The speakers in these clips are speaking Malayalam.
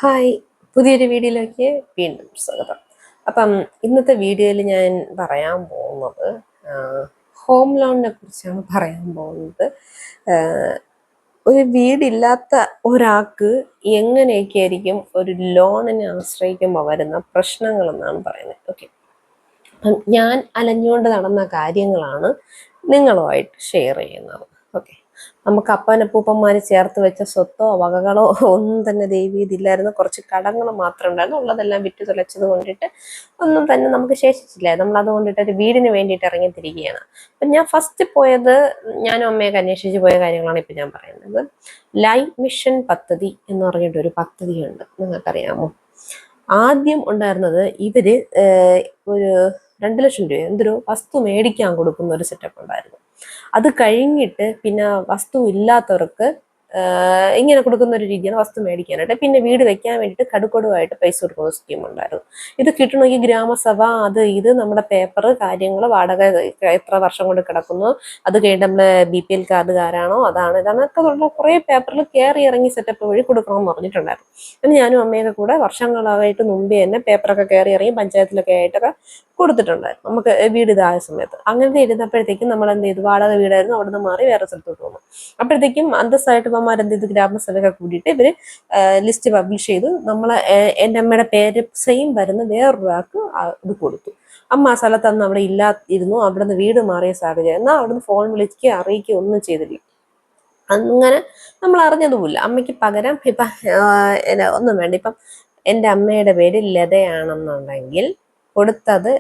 ഹായ്, പുതിയൊരു വീഡിയോയിലേക്ക് വീണ്ടും സ്വാഗതം. അപ്പം ഇന്നത്തെ വീഡിയോയിൽ ഞാൻ പറയാൻ പോകുന്നത് ഹോം ലോണിനെ കുറിച്ചാണ് പറയാൻ പോകുന്നത്. ഒരു വീടില്ലാത്ത ഒരാൾക്ക് എങ്ങനെയൊക്കെ ആയിരിക്കും ഒരു ലോണിനെ ആശ്രയിക്കുമ്പോൾ വരുന്ന പ്രശ്നങ്ങൾ എന്നാണ് പറയുന്നത്. ഓക്കെ, അപ്പം ഞാൻ അലഞ്ഞുകൊണ്ട് നടന്ന കാര്യങ്ങളാണ് നിങ്ങളുമായിട്ട് ഷെയർ ചെയ്യുന്നത്. ഓക്കെ, നമുക്ക് അപ്പനപ്പൂപ്പന്മാര് ചേർത്ത് വെച്ച സ്വത്തോ വകകളോ ഒന്നും തന്നെ ദൈവീതില്ലായിരുന്നു. കുറച്ച് കടങ്ങൾ മാത്രമേ ഉണ്ടായിരുന്നു. ഉള്ളതെല്ലാം വിറ്റു തുലച്ചത് കൊണ്ടിട്ട് ഒന്നും തന്നെ നമുക്ക് ശേഷിച്ചില്ല. നമ്മൾ അതുകൊണ്ടിട്ട് ഒരു വീടിന് വേണ്ടിയിട്ട് ഇറങ്ങിത്തിരിക്കുകയാണ്. അപ്പം ഞാൻ ഫസ്റ്റ് പോയത്, ഞാനും അമ്മയൊക്കെ അന്വേഷിച്ച് പോയ കാര്യങ്ങളാണ് ഇപ്പം ഞാൻ പറയുന്നത്. ലൈഫ് മിഷൻ പദ്ധതി എന്ന് പറഞ്ഞിട്ടൊരു പദ്ധതിയുണ്ട്, നിങ്ങൾക്കറിയാമോ? ആദ്യം ഉണ്ടായിരുന്നത് ഇവര് ഒരു 2 ലക്ഷം രൂപ എന്തൊരു വസ്തു മേടിക്കാൻ കൊടുക്കുന്ന ഒരു സെറ്റപ്പ് ഉണ്ടായിരുന്നു. അത് കഴിഞ്ഞിട്ട് പിന്നെ വസ്തു ഇല്ലാത്തവർക്ക് ഇങ്ങനെ കൊടുക്കുന്ന ഒരു രീതിയാണ് വസ്തു മേടിക്കാനായിട്ട്. പിന്നെ വീട് വെക്കാൻ വേണ്ടിയിട്ട് കടുക്കടുവായിട്ട് പൈസ കൊടുക്കുന്ന സ്കീം ഉണ്ടായിരുന്നു. ഇത് കിട്ടണമെങ്കിൽ ഗ്രാമസഭ അത് ഇത് നമ്മുടെ പേപ്പർ കാര്യങ്ങൾ വാടക എത്ര വർഷം കൊണ്ട് കിടക്കുന്നു, അത് കഴിഞ്ഞിട്ട് നമ്മള് BPL കാർഡുകാരാണോ അതാണ് ഇതാണൊക്കെ ഉള്ള കുറേ പേപ്പറിൽ കയറി ഇറങ്ങി സെറ്റപ്പ് വഴി കൊടുക്കണമെന്ന് പറഞ്ഞിട്ടുണ്ടായിരുന്നു. പിന്നെ ഞാനും അമ്മയൊക്കെ കൂടെ വർഷങ്ങളായിട്ട് മുമ്പേ തന്നെ പേപ്പറൊക്കെ കയറി ഇറങ്ങി പഞ്ചായത്തിലൊക്കെ ആയിട്ടൊക്കെ കൊടുത്തിട്ടുണ്ടായിരുന്നു നമുക്ക് വീട് ഇതായ സമയത്ത്. അങ്ങനത്തെ ഇരുന്നപ്പോഴത്തേക്കും നമ്മൾ എന്ത് ചെയ്തു, വാടക വീടായിരുന്നു, അവിടെ നിന്ന് മാറി വേറെ സ്ഥലത്തോട്ട് പോകുന്നു. അപ്പോഴത്തേക്കും അന്തസ്സായിട്ട് ഇവന്മാർ എന്ത് ചെയ്തു, ഗ്രാമസഭയൊക്കെ കൂടിയിട്ട് ഇവര് ലിസ്റ്റ് പബ്ലിഷ് ചെയ്തു. നമ്മളെ എൻ്റെ അമ്മയുടെ പേര് സെയിം വരുന്ന വേറൊരാൾക്ക് ഇത് കൊടുത്തു. അമ്മ ആ സ്ഥലത്ത് അന്ന് അവിടെ ഇല്ലാതിരുന്നു, അവിടെ നിന്ന് വീട് മാറിയ സാഹചര്യം. എന്നാൽ അവിടെ നിന്ന് ഫോൺ വിളിക്കുകയോ അറിയിക്കുകയോ ഒന്നും ചെയ്തില്ല. അങ്ങനെ നമ്മൾ അറിഞ്ഞതുമില്ല. അമ്മയ്ക്ക് പകരം ഇപ്പം ഒന്നും വേണ്ട, ഇപ്പം എൻ്റെ അമ്മയുടെ പേര് ലതയാണെന്നുണ്ടെങ്കിൽ കൊടുത്തത്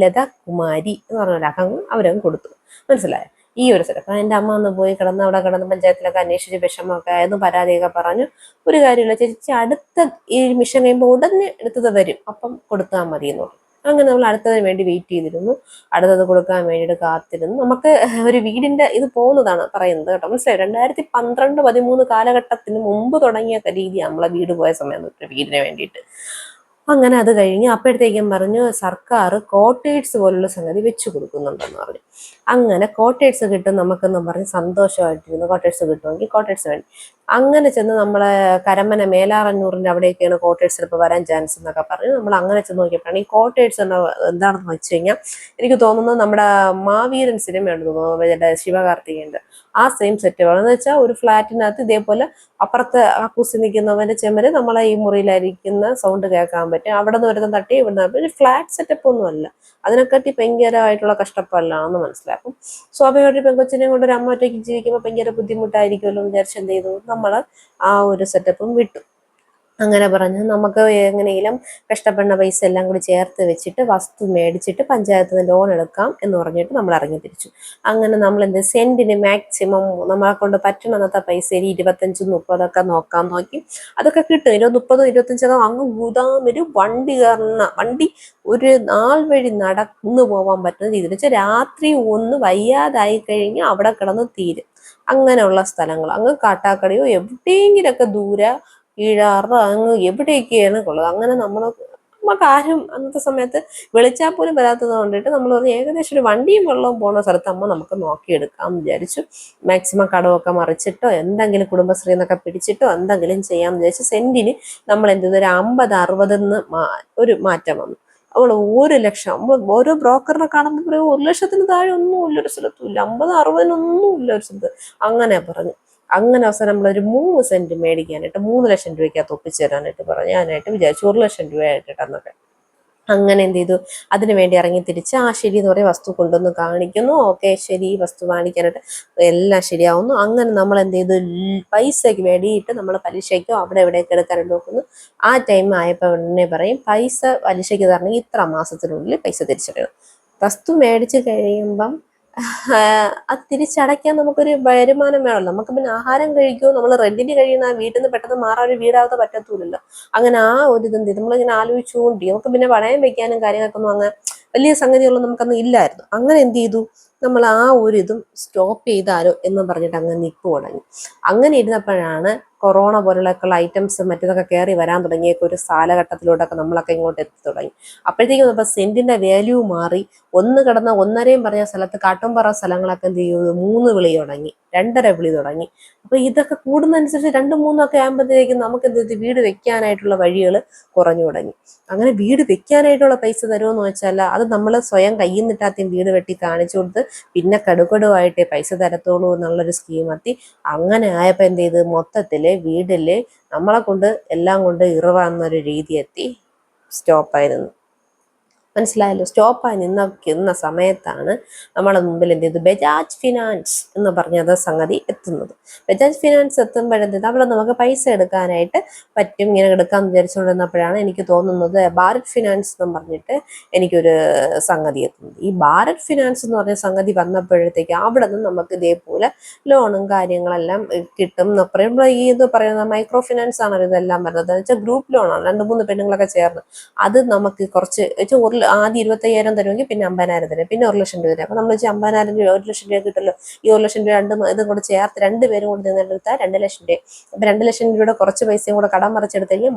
ലത കുമാരി എന്ന് പറഞ്ഞൊരാൾക്ക് അവരങ്ങ് കൊടുത്തു. മനസ്സിലായോ? ഈ ഒരു സെറ്റപ്പ്. എൻ്റെ അമ്മ ഒന്ന് പോയി കിടന്ന് അവിടെ കിടന്ന് പഞ്ചായത്തിലൊക്കെ അന്വേഷിച്ച് വിഷമമൊക്കെ ആയിരുന്നു, പരാതിയൊക്കെ പറഞ്ഞു. ഒരു കാര്യമില്ല ചേച്ചി, അടുത്ത ഈ മിഷൻ കഴിയുമ്പോൾ ഉടനെ എടുത്തത് വരും, അപ്പം കൊടുത്താൽ മതി എന്ന് പറഞ്ഞു. അങ്ങനെ നമ്മൾ അടുത്തതിന് വേണ്ടി വെയിറ്റ് ചെയ്തിരുന്നു. അടുത്തത് കൊടുക്കാൻ വേണ്ടിയിട്ട് കാത്തിരുന്നു. നമുക്ക് ഒരു വീടിന്റെ ഇത് പോകുന്നതാണ് പറയുന്നത് കേട്ടോ, മനസ്സിലായി? 2012-13 കാലഘട്ടത്തിന് മുമ്പ് തുടങ്ങിയ രീതിയാണ് നമ്മളെ വീട് പോയ സമയം, ഒരു വീടിന് വേണ്ടിയിട്ട്. അങ്ങനെ അത് കഴിഞ്ഞ് അപ്പോഴത്തേക്കും പറഞ്ഞു സർക്കാർ കോട്ടേഴ്സ് പോലുള്ള സംഗതി വെച്ചു കൊടുക്കുന്നുണ്ടെന്ന് പറഞ്ഞു. അങ്ങനെ കോട്ടേഴ്സ് കിട്ടും നമുക്കെന്നും പറഞ്ഞ് സന്തോഷമായിട്ടിരുന്നു. കോട്ടേഴ്സ് കിട്ടുമെങ്കിൽ കോട്ടേഴ്സ് വേണ്ടി അങ്ങനെ ചെന്ന് നമ്മളെ കരമന മേലാറന്നൂറിന്റെ അവിടെയൊക്കെയാണ് കോട്ടേഴ്സ് ചിലപ്പോൾ വരാൻ ചാൻസ് എന്നൊക്കെ പറഞ്ഞു. നമ്മൾ അങ്ങനെ ചെന്ന് നോക്കിയപ്പോഴാണ് ഈ കോട്ടേഴ്സ് എന്താണെന്ന് വെച്ച് കഴിഞ്ഞാൽ, എനിക്ക് തോന്നുന്നു നമ്മുടെ മാവീരൻ സിനിമയുണ്ട് തോന്നുന്നു, ശിവകാർത്തികേയന്റെ ആ സെയിം സെറ്റുകളെന്ന് വെച്ചാൽ ഒരു ഫ്ലാറ്റിനകത്ത് ഇതേപോലെ അപ്പുറത്ത് ആക്കൂസി നിൽക്കുന്നവന്റെ ചെമര് നമ്മളെ ഈ മുറിയിലായിരിക്കുന്ന സൗണ്ട് കേൾക്കാൻ പറ്റും. അവിടെ നിന്ന് വരുന്ന തട്ടി ഇവിടുന്ന് ഒരു ഫ്ലാറ്റ് സെറ്റപ്പ് ഒന്നും അല്ല, അതിനെക്കാട്ടി ഭയങ്കരമായിട്ടുള്ള കഷ്ടപ്പാടിലാണെന്ന് മനസ്സിലാക്കും. സ്വാഭാവികമായിട്ട് പെങ്കൊച്ചിനെ കൊണ്ട് ഒരു അമ്മ ഒറ്റയ്ക്ക് ജീവിക്കുമ്പോൾ ഭയങ്കര ബുദ്ധിമുട്ടായിരിക്കുമല്ലോ വിചാരിച്ച് എന്ത് ചെയ്തു, നമ്മൾ ആ ഒരു സെറ്റപ്പും വിട്ടു. അങ്ങനെ പറഞ്ഞ് നമുക്ക് എങ്ങനെയെങ്കിലും കഷ്ടപ്പെടുന്ന പൈസ എല്ലാം കൂടി ചേർത്ത് വെച്ചിട്ട് വസ്തു മേടിച്ചിട്ട് പഞ്ചായത്തിൽ നിന്ന് ലോൺ എടുക്കാം എന്ന് പറഞ്ഞിട്ട് നമ്മൾ ഇറങ്ങി തിരിച്ചു. അങ്ങനെ നമ്മൾ എന്ത് സെന്റിന് മാക്സിമം നമ്മളെ കൊണ്ട് പറ്റണ അന്നത്തെ പൈസയിൽ 25-30 നോക്കാൻ നോക്കി. അതൊക്കെ കിട്ടും. 30-25 അങ്ങ് ഗുദാമൊരു വണ്ടി ഒരു നാൾ വഴി നടന്നു പോകാൻ പറ്റുന്ന രീതിയിൽ വെച്ചാൽ രാത്രി ഒന്ന് വയ്യാതായി കഴിഞ്ഞ് അവിടെ കിടന്ന് തീരും. അങ്ങനെയുള്ള സ്ഥലങ്ങൾ അങ്ങ് കാട്ടാക്കടയോ എവിടെയെങ്കിലൊക്കെ ദൂരെ കീഴാറ് അങ്ങ് എവിടെയൊക്കെയാണ് ഉള്ളത്. അങ്ങനെ നമുക്ക് ആരും അന്നത്തെ സമയത്ത് വിളിച്ചാൽ പോലും വരാത്തത് കൊണ്ടിട്ട് നമ്മൾ ഏകദേശം ഒരു വണ്ടിയും വെള്ളവും പോകുന്ന സ്ഥലത്ത് അമ്മ നമുക്ക് നോക്കിയെടുക്കാം വിചാരിച്ചു. മാക്സിമം കടമൊക്കെ മറിച്ചിട്ടോ എന്തെങ്കിലും കുടുംബശ്രീ എന്നൊക്കെ പിടിച്ചിട്ടോ എന്തെങ്കിലും ചെയ്യാമെന്ന് വിചാരിച്ചു. സെന്റിന് നമ്മൾ എന്ത് ചെയ്തു, ഒരു 50-60 ഒരു മാറ്റം വന്നു. അവൾ 1 ലക്ഷം, നമ്മൾ ഓരോ ബ്രോക്കറിനെ കാണുമ്പോൾ പറയും 1 ലക്ഷത്തിന് താഴെ ഒന്നും ഇല്ല ഒരു സ്ഥലത്തും ഇല്ല, 50-60 ഇല്ല ഒരു സ്ഥലത്ത്. അങ്ങനെ പറഞ്ഞു. അങ്ങനെ അവസാനം നമ്മളൊരു 3 സെന്റ് മേടിക്കാനായിട്ട് 3 ലക്ഷം രൂപയ്ക്കകത്ത് ഒപ്പിച്ചു തരാനായിട്ട് പറഞ്ഞു. ഞാനായിട്ട് വിചാരിച്ചു 1 ലക്ഷം രൂപ ആയിട്ടിട്ടെന്നൊക്കെ. അങ്ങനെ എന്ത് ചെയ്തു, അതിനു വേണ്ടി ഇറങ്ങി തിരിച്ച് ശരി എന്ന് പറയും, വസ്തു കൊണ്ടുവന്ന് കാണിക്കുന്നു. ഓക്കെ ശരി, വസ്തു കാണിക്കാനായിട്ട് എല്ലാം ശരിയാവുന്നു. അങ്ങനെ നമ്മൾ എന്ത് ചെയ്തു, പൈസയ്ക്ക് വേണ്ടിയിട്ട് നമ്മൾ പലിശയ്ക്കോ അവിടെ എവിടെയൊക്കെ എടുക്കാനായിട്ട് നോക്കുന്നു. ആ ടൈം ആയപ്പോൾ ഉടനെ പറയും പൈസ പലിശയ്ക്ക് തരണമെങ്കിൽ ഇത്ര മാസത്തിനുള്ളിൽ പൈസ തിരിച്ചടക്കണം. വസ്തു മേടിച്ച് കഴിയുമ്പം അത് തിരിച്ചടയ്ക്കാൻ നമുക്കൊരു വരുമാനം വേണമല്ലോ. നമുക്ക് പിന്നെ ആഹാരം കഴിക്കുമോ, നമ്മൾ റെന്റിന് കഴിയുന്ന ആ വീട്ടിൽ നിന്ന് പെട്ടെന്ന് മാറാൻ ഒരു വീടാവാതെ പറ്റത്തൂലല്ലോ. അങ്ങനെ ആ ഒരു ഇതെന്ത് നമ്മളിങ്ങനെ ആലോചിച്ചുകൊണ്ട് നമുക്ക് പിന്നെ പണയം വെക്കാനും കാര്യങ്ങൾക്കൊന്നും അങ്ങനെ വലിയ സംഗതികളൊന്നും നമുക്കൊന്നും ഇല്ലായിരുന്നു. അങ്ങനെ എന്ത് ചെയ്തു, നമ്മൾ ആ ഒരു ഇതും സ്റ്റോപ്പ് ചെയ്താലോ എന്ന് പറഞ്ഞിട്ട് അങ്ങ് നിൽപ്പ് തുടങ്ങി. അങ്ങനെ ഇരുന്നപ്പോഴാണ് കൊറോണ പോലുള്ള ഐറ്റംസ് മറ്റേതൊക്കെ കയറി വരാൻ തുടങ്ങിയൊക്കെ ഒരു കാലഘട്ടത്തിലോട്ടൊക്കെ നമ്മളൊക്കെ ഇങ്ങോട്ട് എത്തി തുടങ്ങി. അപ്പോഴത്തേക്കും ഇപ്പോൾ സെന്റിന്റെ വാല്യൂ മാറി. ഒന്ന് കിടന്ന ഒന്നരയും പറഞ്ഞ സ്ഥലത്ത് കാട്ടുംപറ സ്ഥലങ്ങളൊക്കെ എന്ത് ചെയ്തു, 3 വിളി തുടങ്ങി, 2.5 വിളി തുടങ്ങി. അപ്പൊ ഇതൊക്കെ കൂടുന്നതനുസരിച്ച് 2, 3 ഒക്കെ ആകുമ്പോഴത്തേക്കും നമുക്ക് എന്ത് ചെയ്തു, വീട് വെക്കാനായിട്ടുള്ള വഴികൾ കുറഞ്ഞു തുടങ്ങി. അങ്ങനെ വീട് വെക്കാനായിട്ടുള്ള പൈസ തരുമെന്ന് വെച്ചാൽ അത് നമ്മൾ സ്വയം കയ്യിൽ നിന്നിട്ടാദ്യം വീട് വെട്ടി കാണിച്ചു കൊടുത്ത് പിന്നെ കടുകടുവായിട്ടേ പൈസ തരത്തുള്ളൂ എന്നുള്ളൊരു സ്കീമെത്തി. അങ്ങനെ ആയപ്പോൾ എന്ത് ചെയ്ത്, മൊത്തത്തില് വീട്ടില് നമ്മളെ കൊണ്ട് എല്ലാം കൊണ്ട് ഇറവാന്നൊരു രീതി എത്തി. സ്റ്റോപ്പായിരുന്നു. മനസ്സിലായല്ലോ. സ്റ്റോപ്പായി നിന്ന സമയത്താണ് നമ്മളെ മുമ്പിൽ എന്ത് ചെയ്തു, ബജാജ് ഫിനാൻസ് എന്ന് പറഞ്ഞത് സംഗതി എത്തുന്നത്. ബജാജ് ഫിനാൻസ് എത്തുമ്പോഴെന്ത്, അവിടെ നമുക്ക് പൈസ എടുക്കാനായിട്ട് പറ്റും. ഇങ്ങനെ എടുക്കാമെന്ന് വിചാരിച്ചുകൊണ്ടിരുന്നപ്പോഴാണ് എനിക്ക് തോന്നുന്നത് ഭാരത് ഫിനാൻസ് എന്ന് പറഞ്ഞിട്ട് എനിക്കൊരു സംഗതി എത്തുന്നത്. ഈ ഭാരത് ഫിനാൻസ് എന്ന് പറഞ്ഞ സംഗതി വന്നപ്പോഴത്തേക്ക് അവിടെ നിന്ന് നമുക്ക് ഇതേപോലെ ലോണും കാര്യങ്ങളെല്ലാം കിട്ടും എന്നൊക്കെ പറയുമ്പോൾ ഈ ഇത് പറയുന്നത് മൈക്രോ ഫിനാൻസ് ആണ് ഇതെല്ലാം വരുന്നത്. എന്ന് വെച്ചാൽ ഗ്രൂപ്പ് ലോണാണ്, 2-3 പെണ്ണുങ്ങളൊക്കെ ചേർന്ന്. അത് നമുക്ക് കുറച്ച് ആദ്യം 25,000 തരുമെങ്കിൽ പിന്നെ 50,000 തരും, പിന്നെ 1,00,000 രൂപ തരും. അപ്പൊ നമ്മൾ 50,000 രൂപ 1,00,000 രൂപ കിട്ടുമല്ലോ. ഈ 1,00,000 രൂപ ഇതും കൂടെ ചേർത്ത് 2 പേരും കൂടി നിന്നെടുത്താൽ 2,00,000 രൂപ. അപ്പൊ 2,00,000 രൂപയുടെ കുറച്ച് പൈസയും കൂടെ കടം മറിച്ചെടുത്ത് കഴിഞ്ഞാൽ